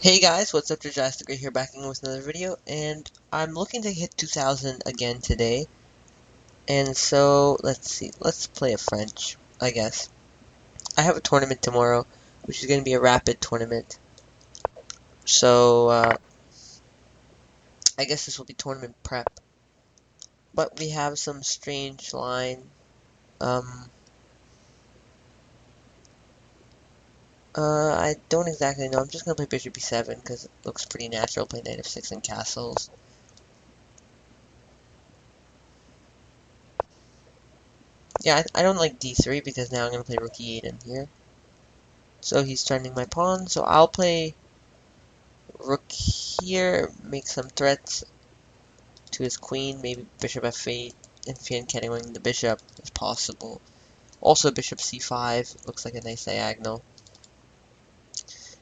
Hey guys, what's up? Drastically here, back in with another video, and I'm looking to hit 2000 again today. And so let's see, let's play a French, I guess. I have a tournament tomorrow, which is going to be a rapid tournament. So I guess this will be tournament prep. But we have some strange line. Um, I don't exactly know. I'm just gonna play Bishop B7 because it looks pretty natural. Play Knight F6 and castles. Yeah, I don't like D3 because now I'm gonna play Rook E8 in here. So he's threatening my pawn, so I'll play Rook here, make some threats to his queen, maybe Bishop F8, and Fianchetting the bishop if possible. Also Bishop C5, looks like a nice diagonal.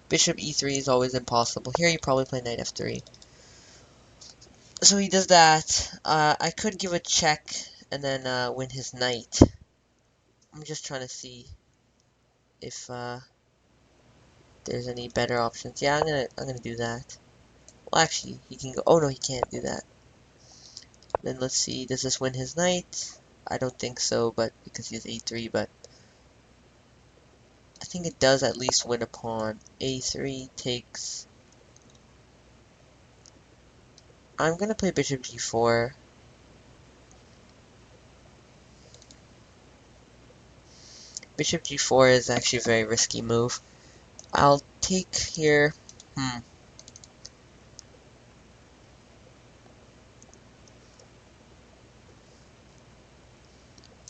Bishop E3 is always impossible. Here you probably play Knight F3. So he does that. I could give a check and then win his knight. I'm just trying to see if there's any better options. Yeah, I'm gonna do that. Well, actually, he can go. Oh no, he can't do that. Then let's see, does this win his knight? I don't think so, but because he has a3, but I think it does at least win a pawn. a3 takes. I'm gonna play bishop g4. Bishop g4 is actually a very risky move. I'll take here.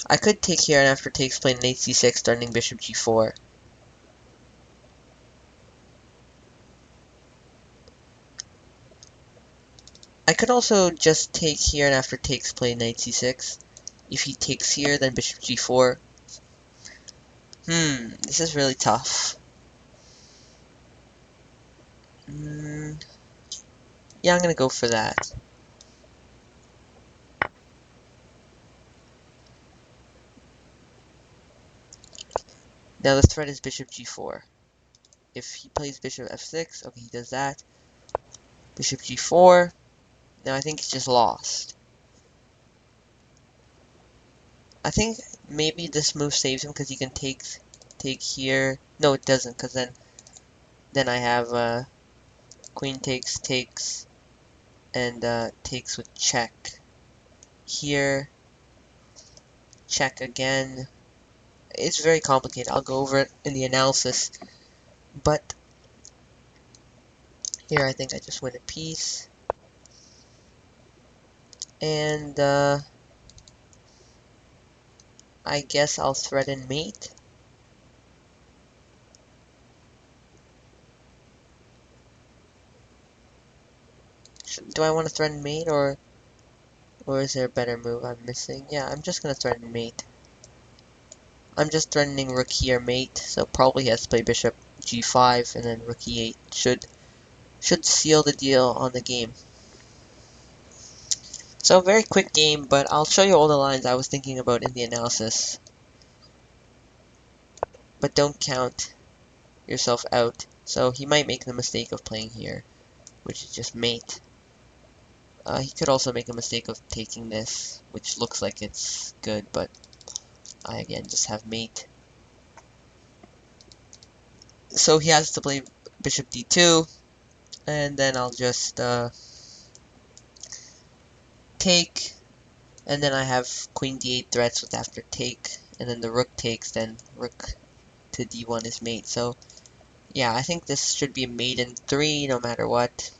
I could take here and after takes play knight c6, starting bishop g4. I could also just take here and after takes play knight c6. If he takes here, then bishop g4. This is really tough. Yeah, I'm gonna go for that. Now the threat is bishop g4. If he plays bishop f6, okay, he does that. Bishop g4. Now I think he's just lost. I think maybe this move saves him because he can take here. No, it doesn't, because then I have queen takes, and takes with check. Here, check again. It's very complicated. I'll go over it in the analysis. But here I think I just win a piece. And I guess I'll threaten mate. Do I want to threaten mate or is there a better move I'm missing? Yeah, I'm just gonna threaten mate. I'm just threatening rook here mate, so probably he has to play bishop g5 and then rook e8 should seal the deal on the game. So very quick game, but I'll show you all the lines I was thinking about in the analysis. But don't count yourself out. So he might make the mistake of playing here, which is just mate. He could also make a mistake of taking this, which looks like it's good, but I again just have mate. So he has to play bishop d2, and then I'll just take, and then I have queen d8 threats with after take, and then the rook takes, then rook to d1 is mate. So yeah, I think this should be mate in 3 no matter what.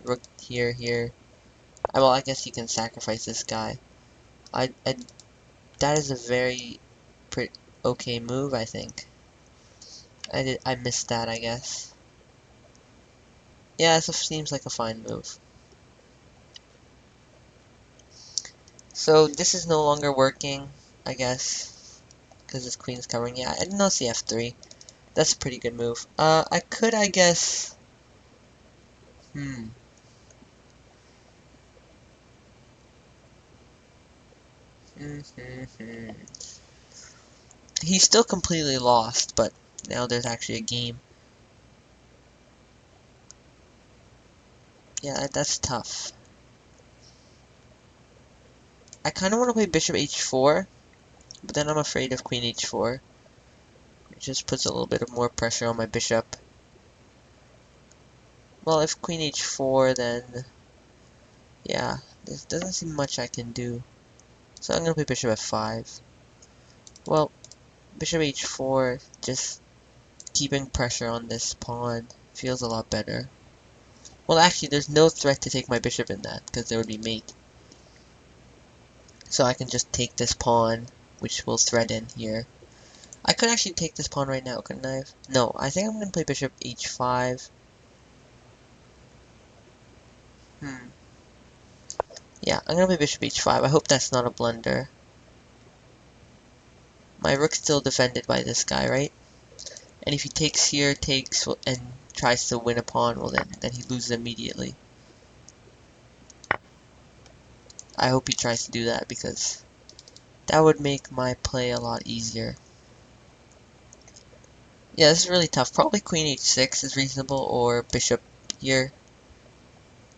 Rook here. Well, I guess you can sacrifice this guy. That is a very okay move, I think. I missed that, I guess. Yeah, this seems like a fine move. So this is no longer working, I guess, because this queen's covering. Yeah, I did not see f3. That's a pretty good move. I could, I guess. He's still completely lost, but now there's actually a game. Yeah, that's tough. I kind of want to play bishop h4, but then I'm afraid of queen h4. It just puts a little bit of more pressure on my bishop. Well, if queen h4, then yeah, there doesn't seem much I can do. So I'm going to play bishop f5. Well, bishop h4, just keeping pressure on this pawn feels a lot better. Well, actually, there's no threat to take my bishop in that, because there would be mate. So I can just take this pawn, which will thread in here. I could actually take this pawn right now, couldn't I? No, I think I'm going to play bishop h5. Yeah, I'm going to play bishop h5. I hope that's not a blunder. My rook's still defended by this guy, right? And if he takes here, takes, and tries to win a pawn, well then he loses immediately. I hope he tries to do that, because that would make my play a lot easier. Yeah, this is really tough. Probably queen h6 is reasonable, or bishop here.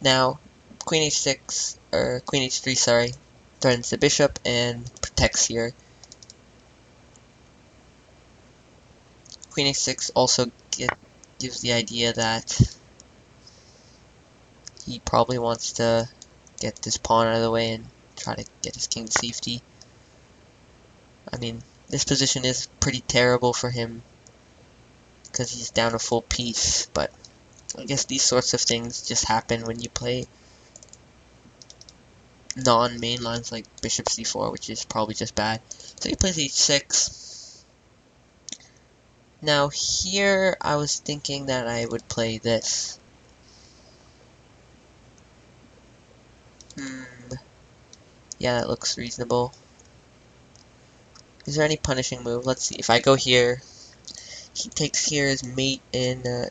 Now, queen h6, or queen h3, sorry, threatens the bishop and protects here. Queen h6 also gives the idea that he probably wants to get this pawn out of the way and try to get his king to safety. I mean, this position is pretty terrible for him because he's down a full piece, but I guess these sorts of things just happen when you play non-main lines like bishop c4, which is probably just bad. So he plays h6. Now here I was thinking that I would play this. Yeah, that looks reasonable. Is there any punishing move? Let's see. If I go here, he takes here as mate in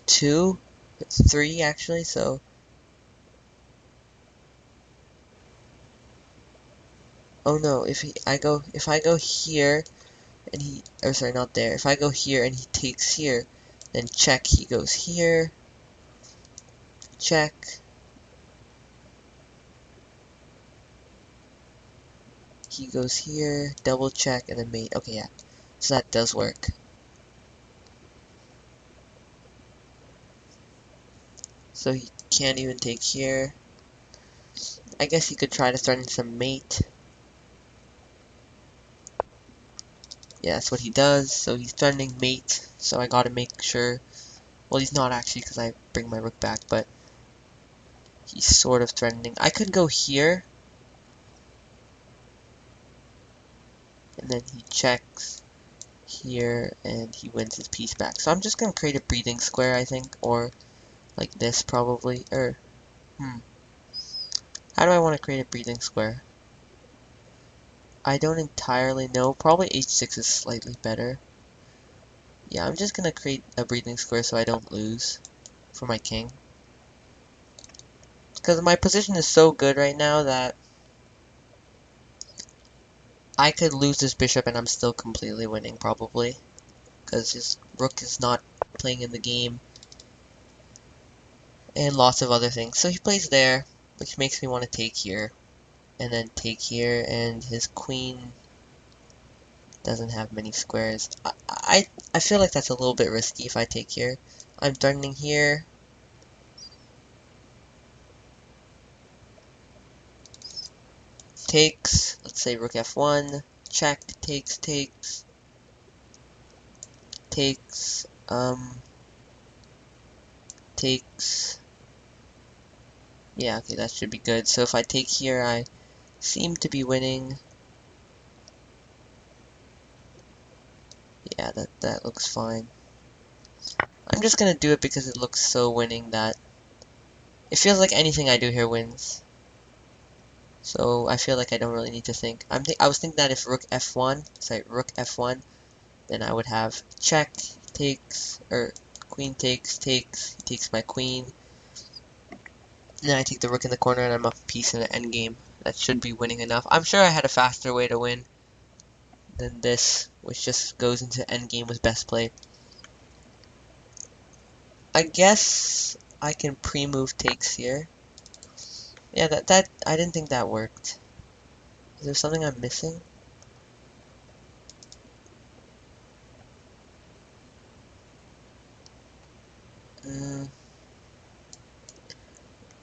2. It's 3 actually, so oh no, if I go here and sorry, not there. If I go here and he takes here, then check, he goes here. Check. He goes here, double check, and then mate. Okay, yeah. So that does work. So he can't even take here. I guess he could try to threaten some mate. Yeah, that's what he does. So he's threatening mate. So I gotta make sure. Well, he's not actually because I bring my rook back, but he's sort of threatening. I could go here. And then he checks here and he wins his piece back. So I'm just gonna create a breathing square, I think, or like this probably. Or how do I want to create a breathing square? I don't entirely know. Probably h6 is slightly better. Yeah, I'm just gonna create a breathing square so I don't lose for my king. Because my position is so good right now that I could lose this bishop and I'm still completely winning, probably. Because his rook is not playing in the game. And lots of other things. So he plays there, which makes me want to take here. And then take here, and his queen doesn't have many squares. I feel like that's a little bit risky if I take here. I'm threatening here. Takes, let's say rook f1, check, takes, takes, takes, takes. Yeah, okay, that should be good. So if I take here, I seem to be winning. Yeah, that looks fine. I'm just gonna do it because it looks so winning that it feels like anything I do here wins. So I feel like I don't really need to think. I was thinking that if rook f1, then I would have check, takes, or queen takes, takes, he takes my queen. And then I take the rook in the corner and I'm up a piece in the endgame. That should be winning enough. I'm sure I had a faster way to win than this, which just goes into endgame with best play. I guess I can pre-move takes here. Yeah, that I didn't think that worked. Is there something I'm missing?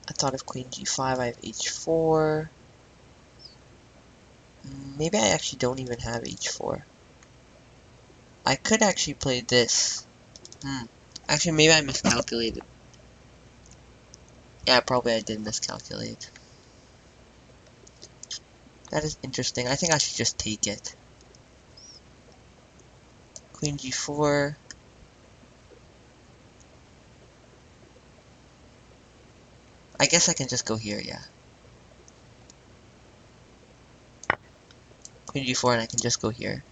I thought of queen g5, I have h4. Maybe I actually don't even have h4. I could actually play this. Actually, maybe I miscalculated. Yeah, probably I did miscalculate. That is interesting. I think I should just take it. Queen g4. I guess I can just go here, yeah. Queen g4 and I can just go here.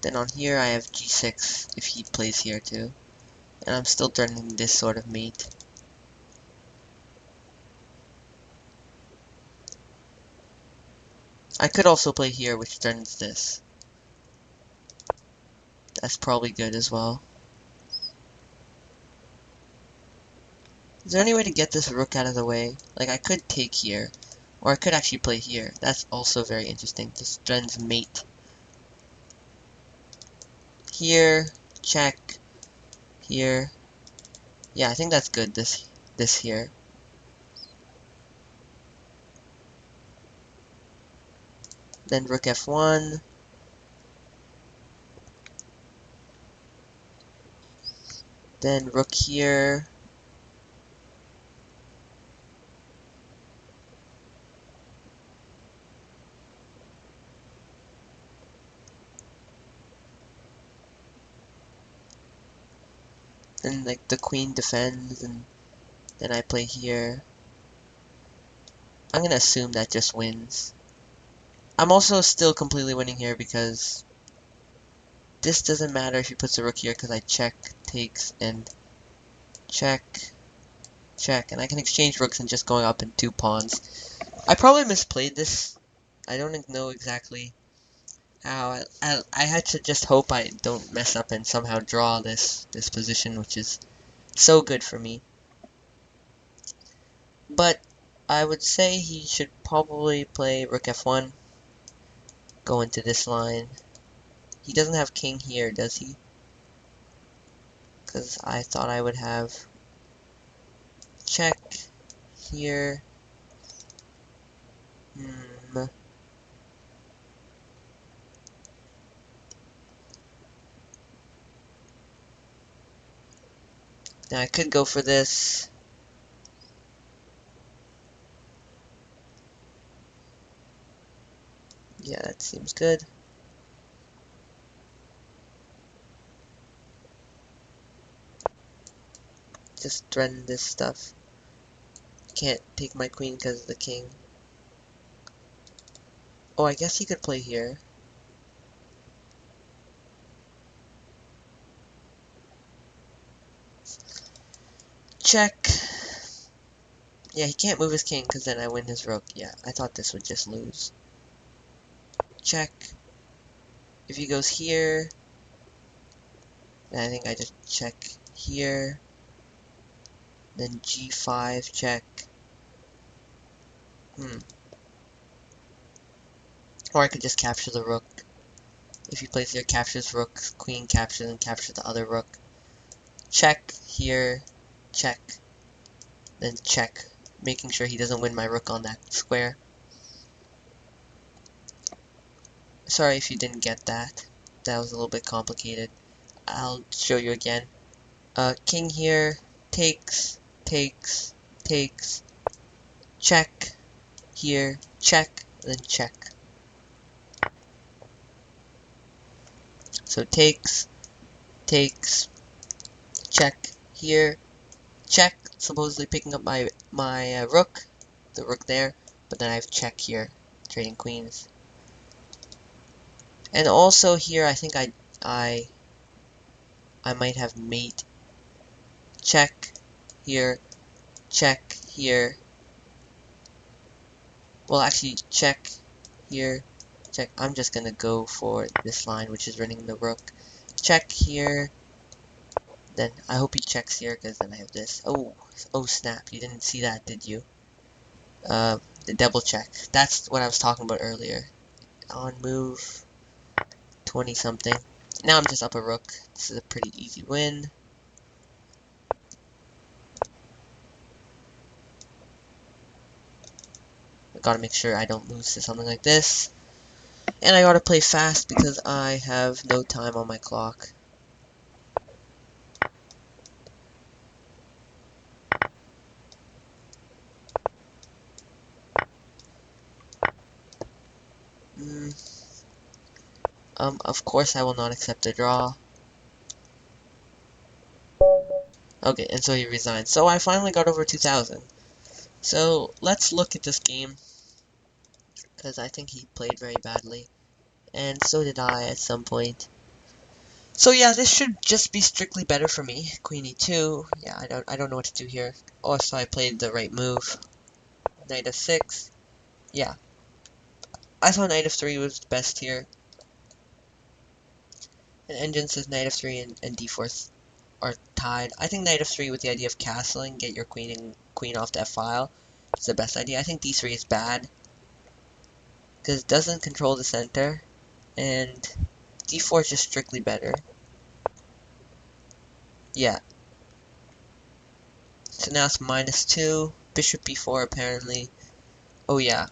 Then on here I have g6 if he plays here too. And I'm still threatening this sort of mate. I could also play here, which threatens this. That's probably good as well. Is there any way to get this rook out of the way? Like, I could take here. Or I could actually play here. That's also very interesting. This threatens mate. Here. Check. Here. Yeah, I think that's good, this here. Then rook f1. Then rook here. Then like the queen defends, and then I play here. I'm gonna assume that just wins. I'm also still completely winning here because this doesn't matter if he puts a rook here because I check, takes, and check, check, and I can exchange rooks and just going up in 2 pawns. I probably misplayed this. I don't know exactly how. I had to just hope I don't mess up and somehow draw this position, which is so good for me. But I would say he should probably play rook f1, go into this line. He doesn't have king here, does he? Because I thought I would have check here. Now I could go for this. Yeah, that seems good. Just threaten this stuff. Can't take my queen because of the king. Oh, I guess he could play here. Check. Yeah, he can't move his king because then I win his rook. Yeah, I thought this would just lose. Check. If he goes here, then I think I just check here. Then g5, check. Or I could just capture the rook. If he plays here, captures rook, queen captures, and captures the other rook. Check here, check. Then check, making sure he doesn't win my rook on that square. Sorry if you didn't get that. That was a little bit complicated. I'll show you again. King here, takes, takes, takes, check, here, check, then check. So takes, takes, check, here, check, supposedly picking up my rook, the rook there, but then I have check here, trading queens. And also here, I think I might have mate. Check here, check here. Well, actually, check here, check. I'm just gonna go for this line, which is running the rook. Check here, Then I hope he checks here, because then I have this. Oh, oh snap! You didn't see that, did you? The double check. That's what I was talking about earlier. On move, 20 something. Now I'm just up a rook. This is a pretty easy win. I gotta make sure I don't lose to something like this. And I gotta play fast because I have no time on my clock. Of course I will not accept a draw. Okay, and so he resigned. So I finally got over 2,000. So let's look at this game, because I think he played very badly. And so did I at some point. So yeah, this should just be strictly better for me. Queen e2. Yeah, I don't know what to do here. Oh, so I played the right move. Knight f6. Yeah. I thought knight f3 was best here. And engine says knight f3 and d4 are tied. I think knight f3 with the idea of castling, get your queen off the f-file, is the best idea. I think d3 is bad, because it doesn't control the center, and d4 is just strictly better. Yeah. So now it's -2, bishop b4 apparently. Oh yeah.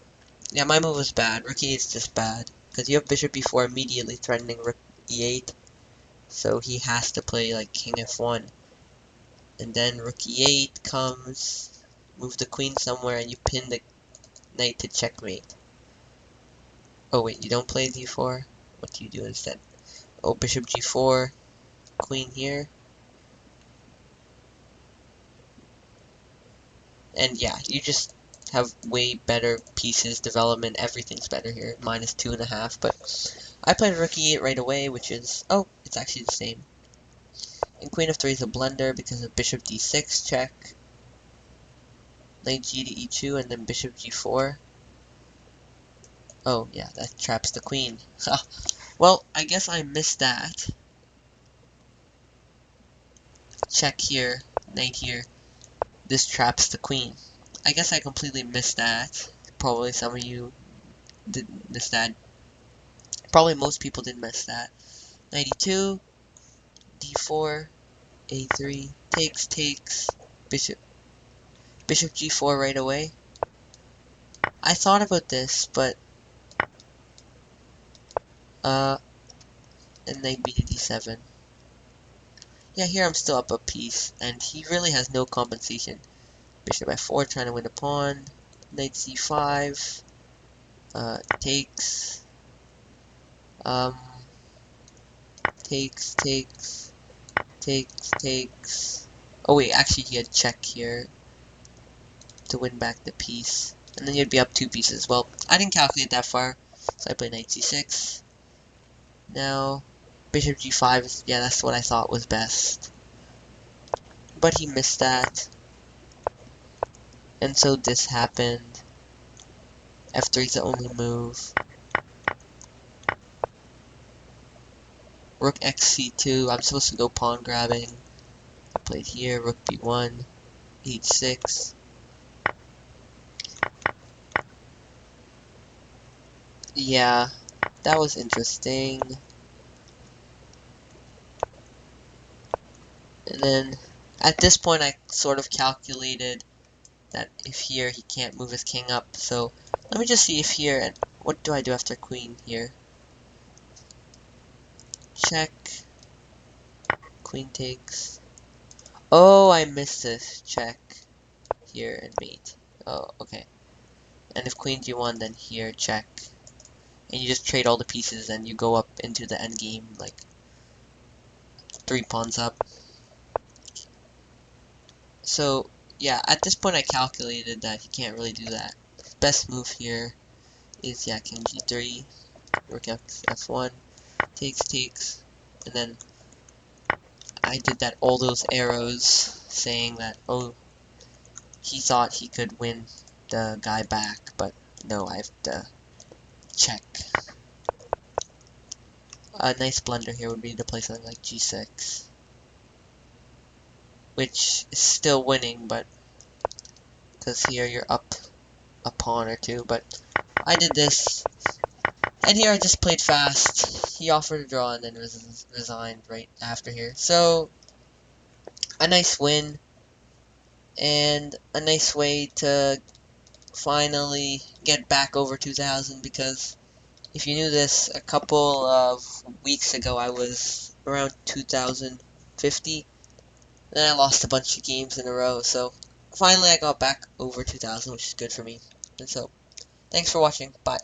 Yeah, my move was bad. Rook e8 is just bad, because you have bishop b4 immediately threatening rook e8, so he has to play like king f1. And then rook e8 comes, move the queen somewhere, and you pin the knight to checkmate. Oh wait, you don't play d4? What do you do instead? Oh, bishop g4, queen here. And yeah, you just have way better pieces, development, everything's better here. -2.5, but I played rook e8 right away, which is, oh, it's actually the same. And queen f3 is a blunder because of bishop d6 check. Knight g to e2, and then bishop g4. Oh, yeah, that traps the queen. Well, I guess I missed that. Check here, knight here. This traps the queen. I guess I completely missed that. Probably some of you didn't miss that. Probably most people didn't miss that. 92, d4, a3, takes, bishop g4 right away. I thought about this, but and knight b to d7. Yeah, here I'm still up a piece, and he really has no compensation. Bishop f4, trying to win a pawn. Knight c5, takes, um, takes. Oh wait, actually he had check here to win back the piece. And then you'd be up 2 pieces. Well, I didn't calculate that far, so I played knight c6. Now, bishop g5, yeah, that's what I thought was best. But he missed that. And so this happened. f3 is the only move. Rook xc2, I'm supposed to go pawn grabbing. I played here, rook b1, h6. Yeah, that was interesting. And then, at this point I sort of calculated that if here he can't move his king up, so let me just see if here, and what do I do after queen here? Check, queen takes. Oh, I missed this. Check, here, and mate. Oh, okay. And if queen g1, then here, check. And you just trade all the pieces and you go up into the endgame, like 3 pawns up. So, yeah, at this point I calculated that he can't really do that. Best move here is, yeah, king g3, rook f1, takes, and then I did that, all those arrows saying that, oh, he thought he could win the guy back, but no, I have to check. A nice blunder here would be to play something like g6. which is still winning, but because here you're up a pawn or two, but I did this, and here I just played fast. He offered a draw and then resigned right after here. So, a nice win, and a nice way to finally get back over 2000, because if you knew this, a couple of weeks ago I was around 2050, then I lost a bunch of games in a row, so finally I got back over 2000, which is good for me. And so, thanks for watching, bye.